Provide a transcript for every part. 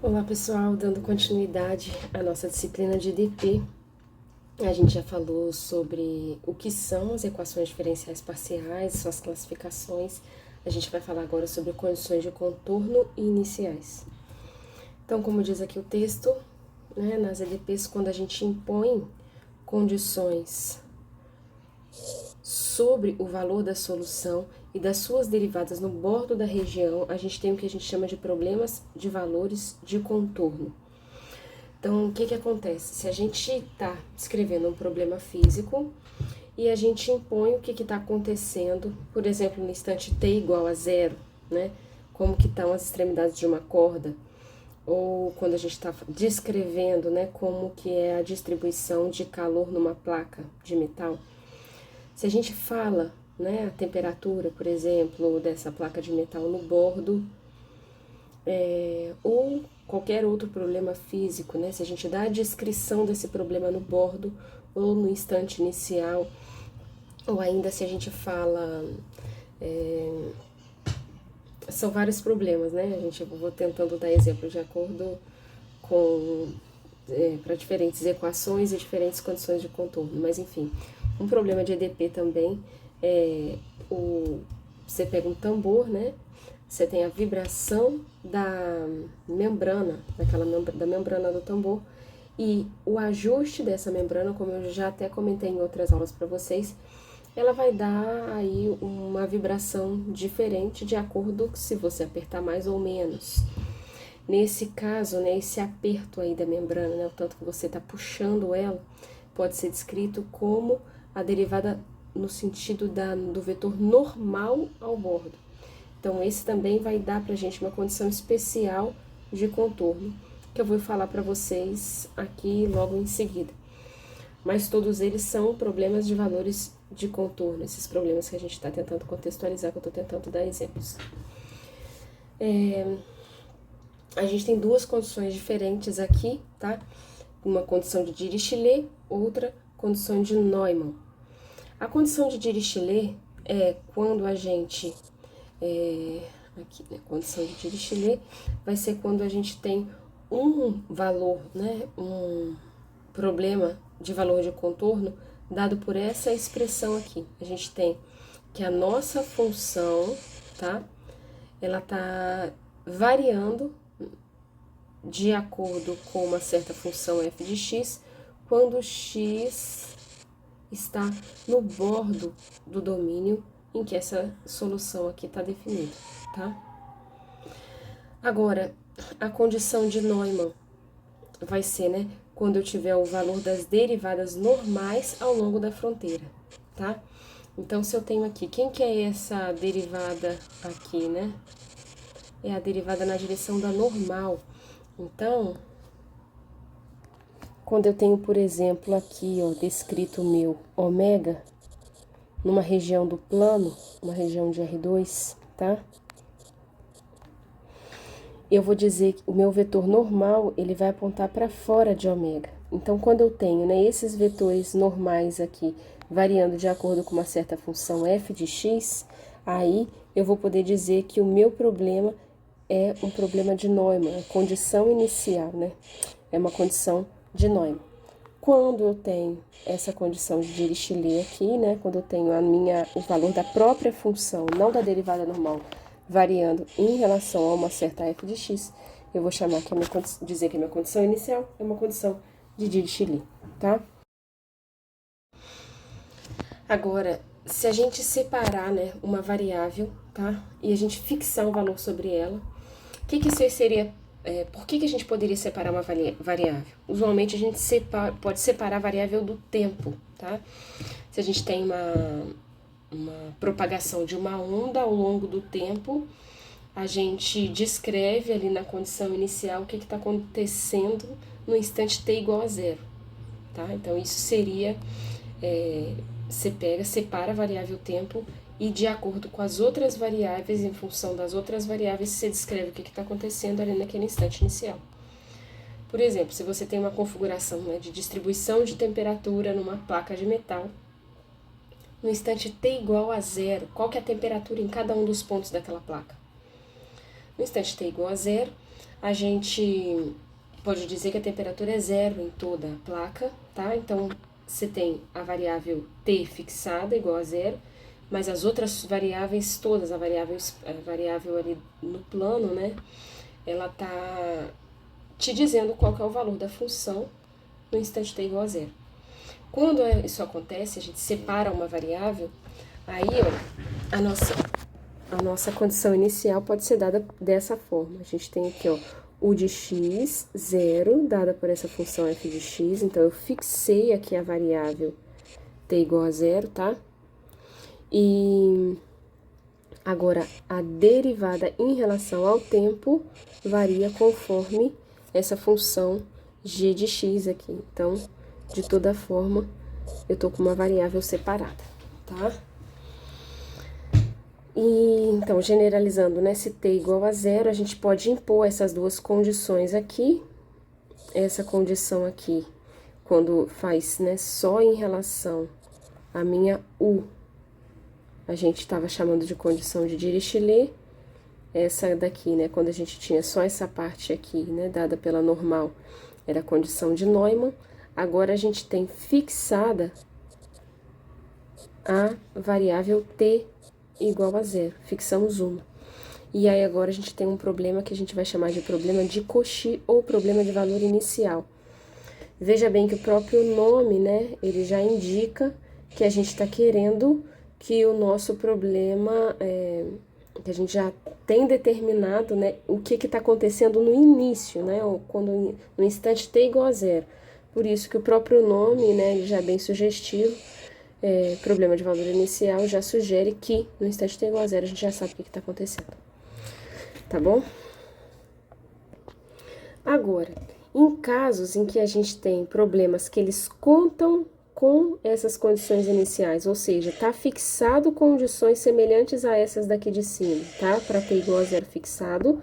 Olá pessoal, dando continuidade à nossa disciplina de EDP, a gente já falou sobre o que são as equações diferenciais parciais, suas classificações. A gente vai falar agora sobre condições de contorno e iniciais. Então, como diz aqui o texto, nas EDPs, quando a gente impõe condições sobre o valor da solução e das suas derivadas no bordo da região, a gente tem o que a gente chama de problemas de valores de contorno. Então, o que acontece? Se a gente está descrevendo um problema físico e a gente impõe o que está acontecendo, por exemplo, no instante t igual a zero, né? Como que estão as extremidades de uma corda, ou quando a gente está descrevendo, né, como que é a distribuição de calor numa placa de metal. Se a gente fala, né, a temperatura, por exemplo, dessa placa de metal no bordo, ou qualquer outro problema físico, né? Se a gente dá a descrição desse problema no bordo ou no instante inicial, ou ainda se a gente fala, são vários problemas, né? Eu vou tentando dar exemplo de acordo com para diferentes equações e diferentes condições de contorno, mas enfim, um problema de EDP também é você pega um tambor, né? Você tem a vibração da membrana, da membrana do tambor, e o ajuste dessa membrana, como eu já até comentei em outras aulas para vocês, ela vai dar aí uma vibração diferente de acordo com se você apertar mais ou menos. Nesse caso, né, esse aperto aí da membrana, né, o tanto que você está puxando ela, pode ser descrito como a derivada no sentido do vetor normal ao bordo. Então, esse também vai dar para a gente uma condição especial de contorno, que eu vou falar para vocês aqui logo em seguida. Mas todos eles são problemas de valores de contorno, esses problemas que a gente está tentando contextualizar, que eu estou tentando dar exemplos. A gente tem duas condições diferentes aqui, tá? Uma condição de Dirichlet, outra condição de Neumann. A condição de Dirichlet é quando a gente... aqui, né? Condição de Dirichlet vai ser quando a gente tem um valor, né? Um problema de valor de contorno dado por essa expressão aqui. A gente tem que a nossa função, tá? Ela tá variando de acordo com uma certa função f de x, quando x está no bordo do domínio em que essa solução aqui está definida, tá? Agora, a condição de Neumann vai ser, né, quando eu tiver o valor das derivadas normais ao longo da fronteira, tá? Então, se eu tenho aqui, quem que é essa derivada aqui, né? É a derivada na direção da normal. Então, quando eu tenho, por exemplo, aqui, ó, descrito o meu ômega, numa região do plano, uma região de R2, tá? Eu vou dizer que o meu vetor normal, ele vai apontar para fora de ômega. Então, quando eu tenho, né, esses vetores normais aqui, variando de acordo com uma certa função f de x, aí eu vou poder dizer que o meu problema é um problema de Neumann, a condição inicial, né? É uma condição de Neumann. Quando eu tenho essa condição de Dirichlet aqui, né? Quando eu tenho o valor da própria função, não da derivada normal, variando em relação a uma certa f de x, eu vou chamar que dizer que a minha condição inicial é uma condição de Dirichlet, tá? Agora, se a gente separar, né, uma variável, tá? E a gente fixar um valor sobre ela, o que isso seria? Por que a gente poderia separar uma variável? Usualmente a gente pode separar a variável do tempo, tá? Se a gente tem uma propagação de uma onda ao longo do tempo, a gente descreve ali na condição inicial o que está acontecendo no instante t igual a zero, tá? Então isso seria, você separa a variável tempo e de acordo com as outras variáveis, em função das outras variáveis, você descreve o que está acontecendo ali naquele instante inicial. Por exemplo, se você tem uma configuração, né, de distribuição de temperatura numa placa de metal, no instante t igual a zero, qual que é a temperatura em cada um dos pontos daquela placa? No instante t igual a zero, a gente pode dizer que a temperatura é zero em toda a placa, tá? Então, você tem a variável t fixada igual a zero, mas as outras variáveis todas, a variável ali no plano, né? Ela tá te dizendo qual que é o valor da função no instante t igual a zero. Quando isso acontece, a gente separa uma variável, aí, ó, a nossa condição inicial pode ser dada dessa forma. A gente tem aqui, ó, u de x, zero, dada por essa função f de x. Então, eu fixei aqui a variável t igual a zero, tá? E agora, a derivada em relação ao tempo varia conforme essa função g de x aqui. Então, de toda forma, eu tô com uma variável separada, tá? E, então, generalizando, né, se t igual a zero, a gente pode impor essas duas condições aqui. Essa condição aqui, quando faz, né, só em relação à minha u, a gente estava chamando de condição de Dirichlet. Essa daqui, né, quando a gente tinha só essa parte aqui, né, dada pela normal, era a condição de Neumann. Agora, a gente tem fixada a variável t igual a zero, fixamos uma. E aí, agora, a gente tem um problema que a gente vai chamar de problema de Cauchy ou problema de valor inicial. Veja bem que o próprio nome, né, ele já indica que a gente está querendo que o nosso problema, que a gente já tem determinado, né, o que está acontecendo no início, né, ou quando, no instante t igual a zero. Por isso que o próprio nome, né, ele já é bem sugestivo, problema de valor inicial, já sugere que no instante t igual a zero a gente já sabe o que está acontecendo. Tá bom? Agora, em casos em que a gente tem problemas que eles contam com essas condições iniciais, ou seja, tá fixado condições semelhantes a essas daqui de cima, tá? Para t igual a zero fixado.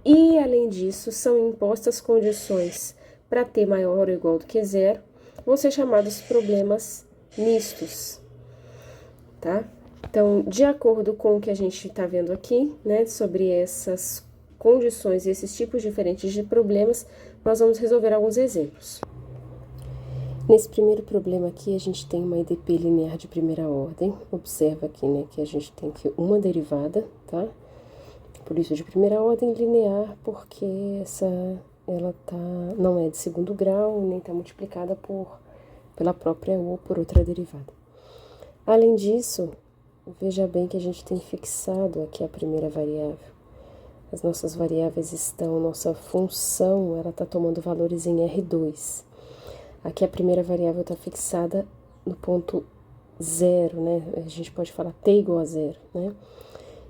E, além disso, são impostas condições para t maior ou igual do que zero, vão ser chamados problemas mistos, tá? Então, de acordo com o que a gente está vendo aqui, né, sobre essas condições e esses tipos diferentes de problemas, nós vamos resolver alguns exemplos. Nesse primeiro problema aqui, a gente tem uma EDP linear de primeira ordem. Observa aqui, né, que a gente tem aqui uma derivada, tá? Por isso de primeira ordem linear, porque ela não é de segundo grau, nem tá multiplicada pela própria ou por outra derivada. Além disso, veja bem que a gente tem fixado aqui a primeira variável. As nossas variáveis nossa função, ela tá tomando valores em R2. Aqui a primeira variável está fixada no ponto zero, né? A gente pode falar t igual a zero, né?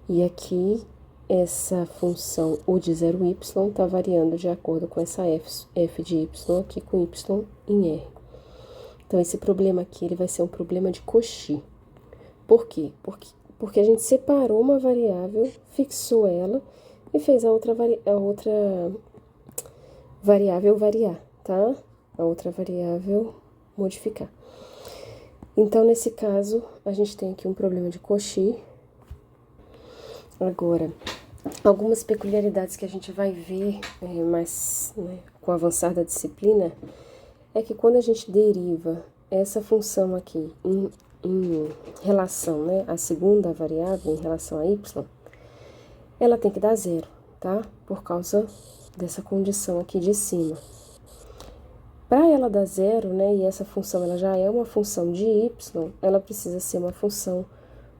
E aqui essa função u de 0y está variando de acordo com essa f de y aqui com y em r. Então, esse problema aqui ele vai ser um problema de Cauchy. Por quê? Porque a gente separou uma variável, fixou ela e fez a outra variável variar, tá? A outra variável modificar. Então, nesse caso, a gente tem aqui um problema de Cauchy. Agora, algumas peculiaridades que a gente vai ver mais, né, com o avançar da disciplina, é que quando a gente deriva essa função aqui em relação, né, à segunda variável, em relação a y, ela tem que dar zero, tá? Por causa dessa condição aqui de cima. Para ela dar zero, né, e essa função ela já é uma função de y, ela precisa ser uma função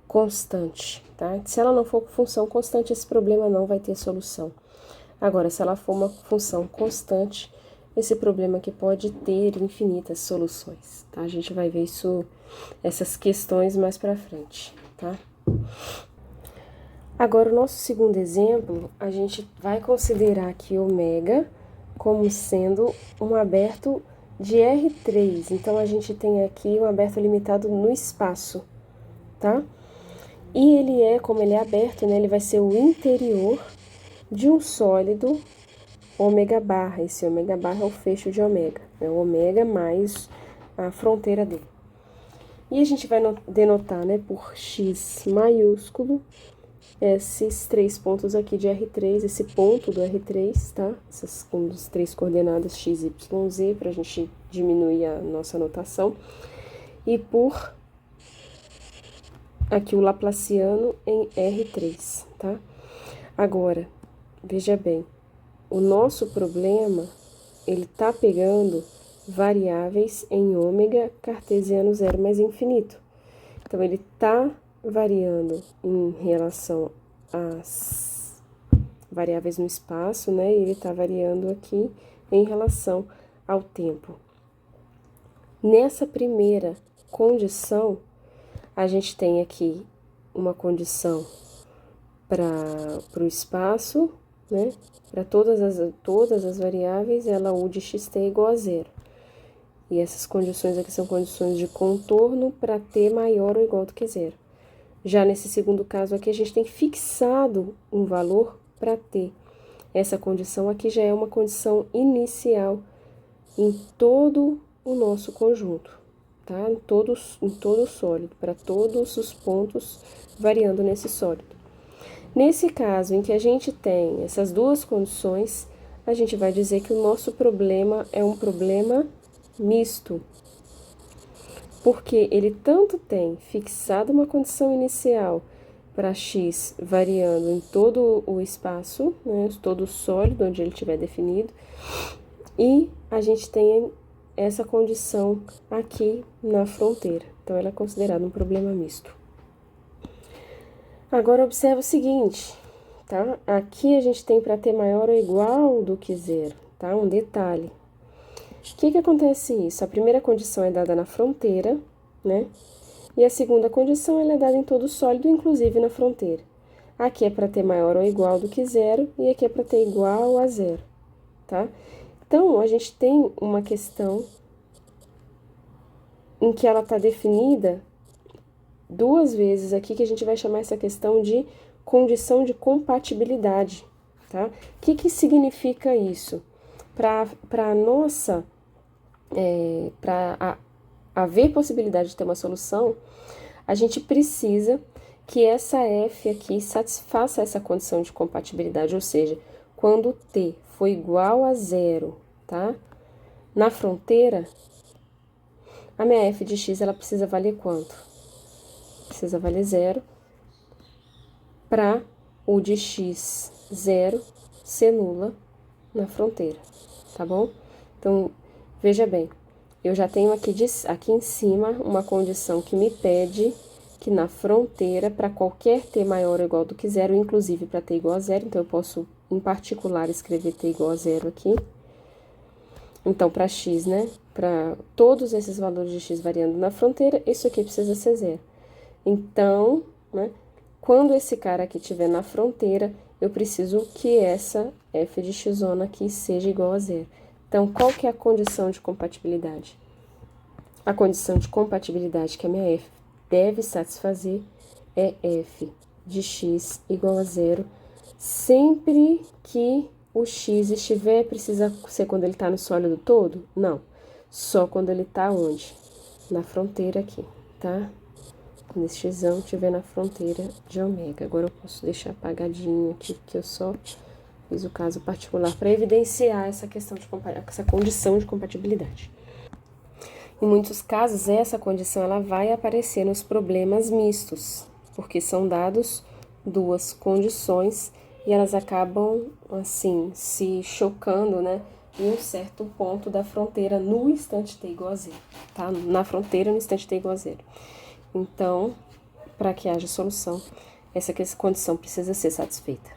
constante, tá? Se ela não for função constante, esse problema não vai ter solução. Agora, se ela for uma função constante, esse problema aqui pode ter infinitas soluções, tá? A gente vai ver essas questões mais para frente, tá? Agora, o nosso segundo exemplo, a gente vai considerar aqui ômega como sendo um aberto de R3. Então, a gente tem aqui um aberto limitado no espaço, tá? E como ele é aberto, né, ele vai ser o interior de um sólido ômega barra. Esse ômega barra é o fecho de ômega, é o ômega mais a fronteira dele. E a gente vai denotar, né, por x maiúsculo esses 3 pontos aqui de R3, esse ponto do R3, tá? Essas com as 3 coordenadas x, y, z, pra gente diminuir a nossa notação. E por aqui o laplaciano em R3, tá? Agora, veja bem, o nosso problema, ele tá pegando variáveis em ômega cartesiano zero mais infinito. Então, ele tá variando em relação às variáveis no espaço, né? E ele tá variando aqui em relação ao tempo. Nessa primeira condição, a gente tem aqui uma condição para o espaço, né? Para todas as variáveis, ela U de xt é igual a zero. E essas condições aqui são condições de contorno para t maior ou igual do que zero. Já nesse segundo caso aqui, a gente tem fixado um valor para t. Essa condição aqui já é uma condição inicial em todo o nosso conjunto, tá? Em todo o sólido, para todos os pontos variando nesse sólido. Nesse caso em que a gente tem essas duas condições, a gente vai dizer que o nosso problema é um problema misto, porque ele tanto tem fixado uma condição inicial para x variando em todo o espaço, né, todo o sólido onde ele estiver definido, e a gente tem essa condição aqui na fronteira. Então, ela é considerada um problema misto. Agora, observa o seguinte, tá? Aqui a gente tem para t maior ou igual do que zero, tá? Um detalhe. O que acontece isso? A primeira condição é dada na fronteira, né? E a segunda condição ela é dada em todo sólido, inclusive na fronteira. Aqui é para t maior ou igual do que zero e aqui é para t igual a zero, tá? Então, a gente tem uma questão em que ela está definida duas vezes aqui, que a gente vai chamar essa questão de condição de compatibilidade, tá? O que significa isso? Para nossa... para haver possibilidade de ter uma solução, a gente precisa que essa f aqui satisfaça essa condição de compatibilidade, ou seja, quando t for igual a zero, tá? Na fronteira, a minha f de x, ela precisa valer quanto? Precisa valer zero para o de x zero ser nula na fronteira, tá bom? Então, veja bem, eu já tenho aqui em cima uma condição que me pede que na fronteira, para qualquer t maior ou igual do que zero, inclusive para t igual a zero, então eu posso, em particular, escrever t igual a zero aqui. Então, para x, né, para todos esses valores de x variando na fronteira, isso aqui precisa ser zero. Então, né, quando esse cara aqui estiver na fronteira, eu preciso que essa f de x aqui seja igual a zero. Então, qual que é a condição de compatibilidade? A condição de compatibilidade que a minha f deve satisfazer é f de x igual a zero, sempre que o x precisa ser quando ele está no sólido todo? Não, só quando ele está onde? Na fronteira aqui, tá? Quando esse x estiver na fronteira de ômega. Agora eu posso deixar apagadinho aqui, porque eu só fiz o caso particular para evidenciar essa questão essa condição de compatibilidade. Em muitos casos, essa condição ela vai aparecer nos problemas mistos, porque são dados duas condições e elas acabam, assim, se chocando, né, em um certo ponto da fronteira no instante t igual a zero, tá? Na fronteira, no instante t igual a zero. Então, para que haja solução, essa condição precisa ser satisfeita.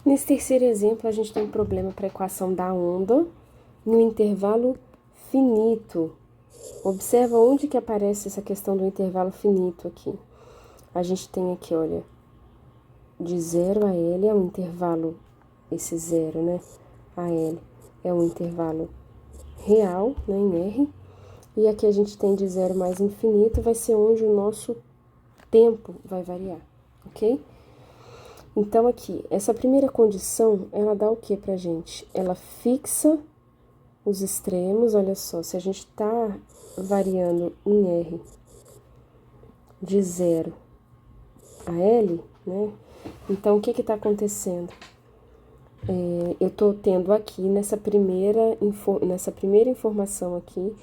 Nesse terceiro exemplo, a gente tem um problema para a equação da onda no intervalo finito. Observa onde que aparece essa questão do intervalo finito aqui. A gente tem aqui, olha, de 0 a L é um intervalo, esse 0, né, a L é um intervalo real, né, em R. E aqui a gente tem de 0 mais infinito, vai ser onde o nosso tempo vai variar, ok? Então, aqui, essa primeira condição, ela dá o que pra gente? Ela fixa os extremos, olha só, se a gente tá variando em R de 0 a L, né? Então, o que está acontecendo? Eu estou tendo aqui, nessa primeira informação aqui,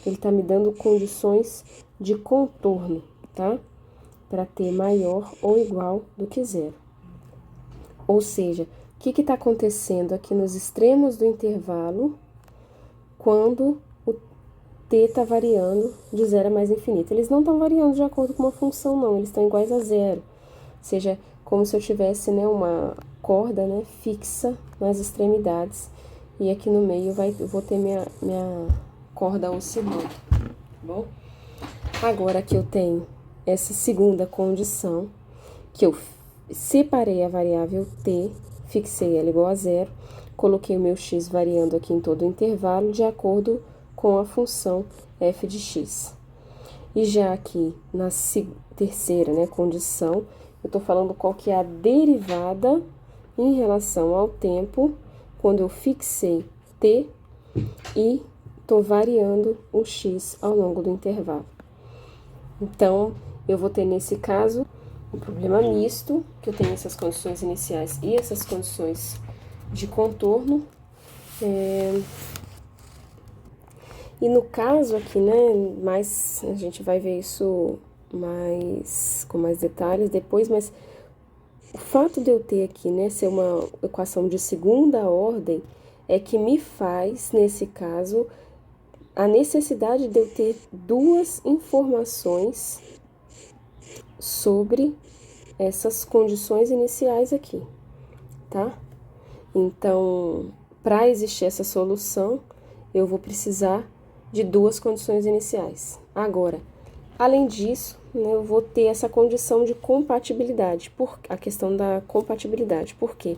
ele está me dando condições de contorno, tá? Para ter maior ou igual do que zero. Ou seja, o que está acontecendo aqui nos extremos do intervalo quando o t está variando de zero a mais infinito? Eles não estão variando de acordo com uma função, não, eles estão iguais a zero. Ou seja, como se eu tivesse, né, uma corda, né, fixa nas extremidades, e aqui no meio eu vou ter minha corda oscilando, tá bom? Agora que eu tenho essa segunda condição, que eu separei a variável t, fixei ela igual a zero, coloquei o meu x variando aqui em todo o intervalo de acordo com a função f de x. E já aqui na terceira, né, condição, eu tô falando qual que é a derivada em relação ao tempo, quando eu fixei t e tô variando o x ao longo do intervalo. Então, eu vou ter nesse caso um problema misto, que eu tenho essas condições iniciais e essas condições de contorno. E no caso aqui, né, a gente vai ver isso com mais detalhes depois, mas o fato de eu ter aqui, né, ser uma equação de segunda ordem, é que me faz, nesse caso, a necessidade de eu ter duas informações sobre essas condições iniciais aqui, tá? Então, para existir essa solução, eu vou precisar de duas condições iniciais. Agora, além disso, né, eu vou ter essa condição de compatibilidade, a questão da compatibilidade. Por quê?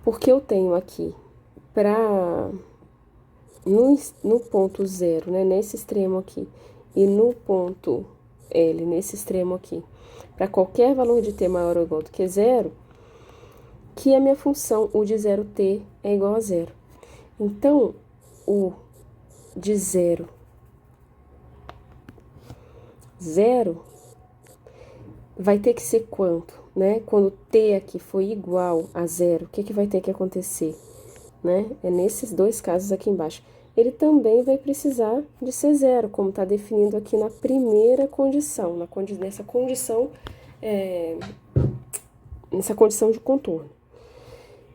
Porque eu tenho aqui, no ponto zero, né, nesse extremo aqui, e no ponto L, nesse extremo aqui, para qualquer valor de t maior ou igual do que zero, que a minha função, u de 0t, é igual a zero. Então, u de 0, vai ter que ser quanto, né? Quando t aqui for igual a zero, o que vai ter que acontecer, né? É nesses dois casos aqui embaixo. Ele também vai precisar de ser zero, como está definido aqui na primeira condição, nessa condição de contorno.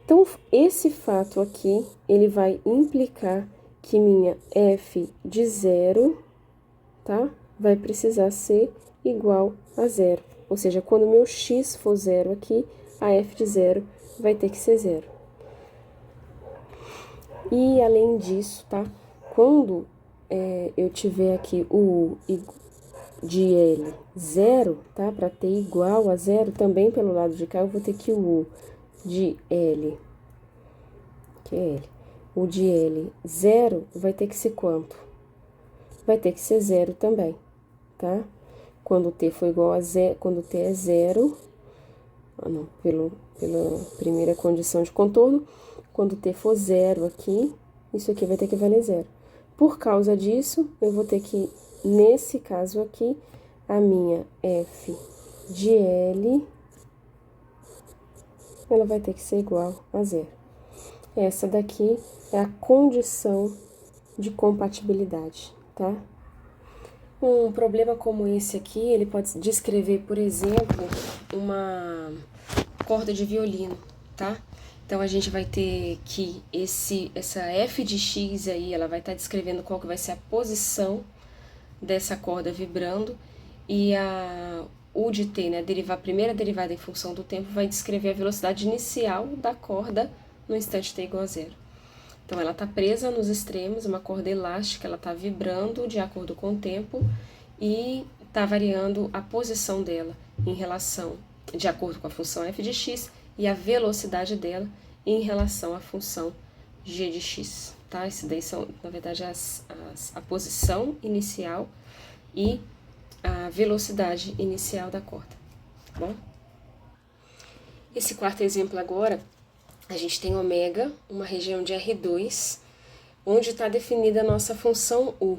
Então, esse fato aqui, ele vai implicar que minha f de 0, tá? Vai precisar ser igual a zero. Ou seja, quando meu x for zero aqui, a f de 0 vai ter que ser zero. E, além disso, tá? Quando eu tiver aqui o u de L 0, tá? Para ter igual a zero, também pelo lado de cá, eu vou ter que o u de L, que é L, o de L 0 vai ter que ser quanto? Vai ter que ser zero também, tá? Quando t for igual a zero, quando t é zero, pela primeira condição de contorno, quando t for zero aqui, isso aqui vai ter que valer zero. Por causa disso, eu vou ter que, nesse caso aqui, a minha f de L, ela vai ter que ser igual a zero. Essa daqui é a condição de compatibilidade, tá? Um problema como esse aqui, ele pode descrever, por exemplo, uma corda de violino, tá? Então, a gente vai ter que essa f de x aí, ela vai estar descrevendo qual que vai ser a posição dessa corda vibrando, e a u de t, né, a primeira derivada em função do tempo, vai descrever a velocidade inicial da corda no instante t igual a zero. Então, ela está presa nos extremos, uma corda elástica, ela está vibrando de acordo com o tempo e está variando a posição dela de acordo com a função f de x e a velocidade dela em relação à função g de x, tá? Isso daí são, na verdade, a posição inicial e a velocidade inicial da corda, tá bom? Esse quarto exemplo agora, a gente tem uma região de R2, onde está definida a nossa função u.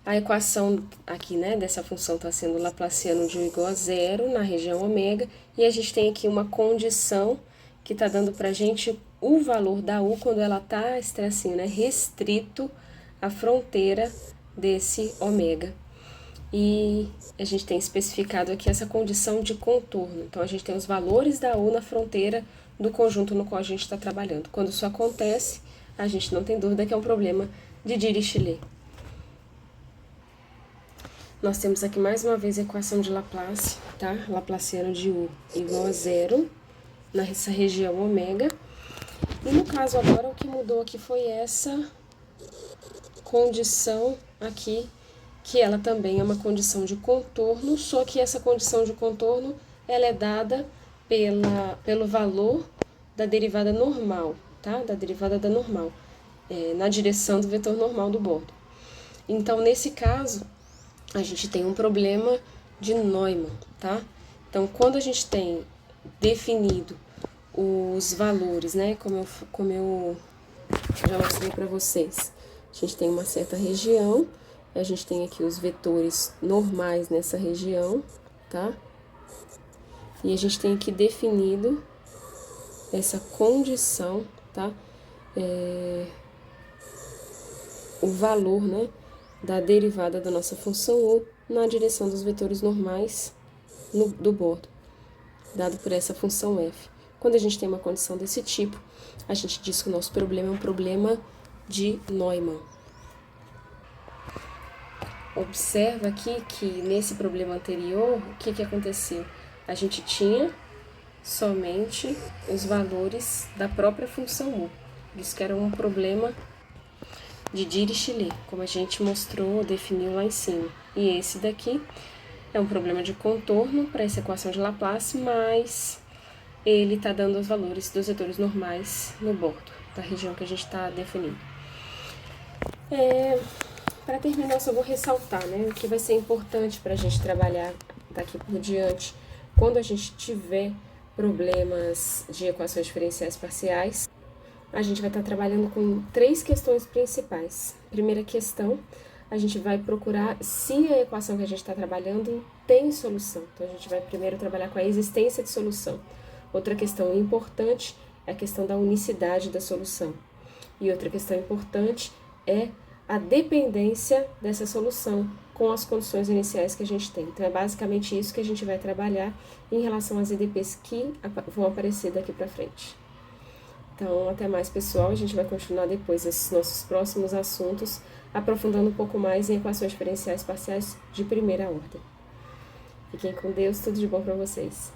A equação aqui, né, dessa função está sendo laplaciano de u igual a zero na região ômega, e a gente tem aqui uma condição que está dando para a gente o valor da u quando ela está, esse tracinho, né, restrito à fronteira desse ômega. E a gente tem especificado aqui essa condição de contorno. Então, a gente tem os valores da u na fronteira do conjunto no qual a gente está trabalhando. Quando isso acontece, a gente não tem dúvida que é um problema de Dirichlet. Nós temos aqui mais uma vez a equação de Laplace, tá? Laplaciano de u igual a zero nessa região ômega. E no caso agora, o que mudou aqui foi essa condição aqui, que ela também é uma condição de contorno, só que essa condição de contorno, ela é dada pelo valor da derivada normal, tá? Da derivada da normal, na direção do vetor normal do bordo. Então, nesse caso, a gente tem um problema de Neumann, tá? Então, quando a gente tem definido os valores, né, como eu já mostrei para vocês, a gente tem uma certa região, a gente tem aqui os vetores normais nessa região, tá? E a gente tem aqui definido essa condição, tá? O valor, né, da derivada da nossa função u na direção dos vetores normais do bordo, dado por essa função f. Quando a gente tem uma condição desse tipo, a gente diz que o nosso problema é um problema de Neumann. Observa aqui que nesse problema anterior, o que aconteceu? A gente tinha somente os valores da própria função u. Isso que era um problema de Dirichlet, como a gente mostrou, definiu lá em cima. E esse daqui é um problema de contorno para essa equação de Laplace, mas ele está dando os valores dos vetores normais no bordo da região que a gente está definindo. Para terminar, eu só vou ressaltar, né, o que vai ser importante para a gente trabalhar daqui por diante, quando a gente tiver problemas de equações diferenciais parciais. A gente vai estar trabalhando com 3 questões principais. Primeira questão, a gente vai procurar se a equação que a gente está trabalhando tem solução. Então, a gente vai primeiro trabalhar com a existência de solução. Outra questão importante é a questão da unicidade da solução. E outra questão importante é a dependência dessa solução com as condições iniciais que a gente tem. Então, é basicamente isso que a gente vai trabalhar em relação às EDPs que vão aparecer daqui para frente. Então, até mais, pessoal. A gente vai continuar depois esses nossos próximos assuntos, aprofundando um pouco mais em equações diferenciais parciais de primeira ordem. Fiquem com Deus, tudo de bom para vocês.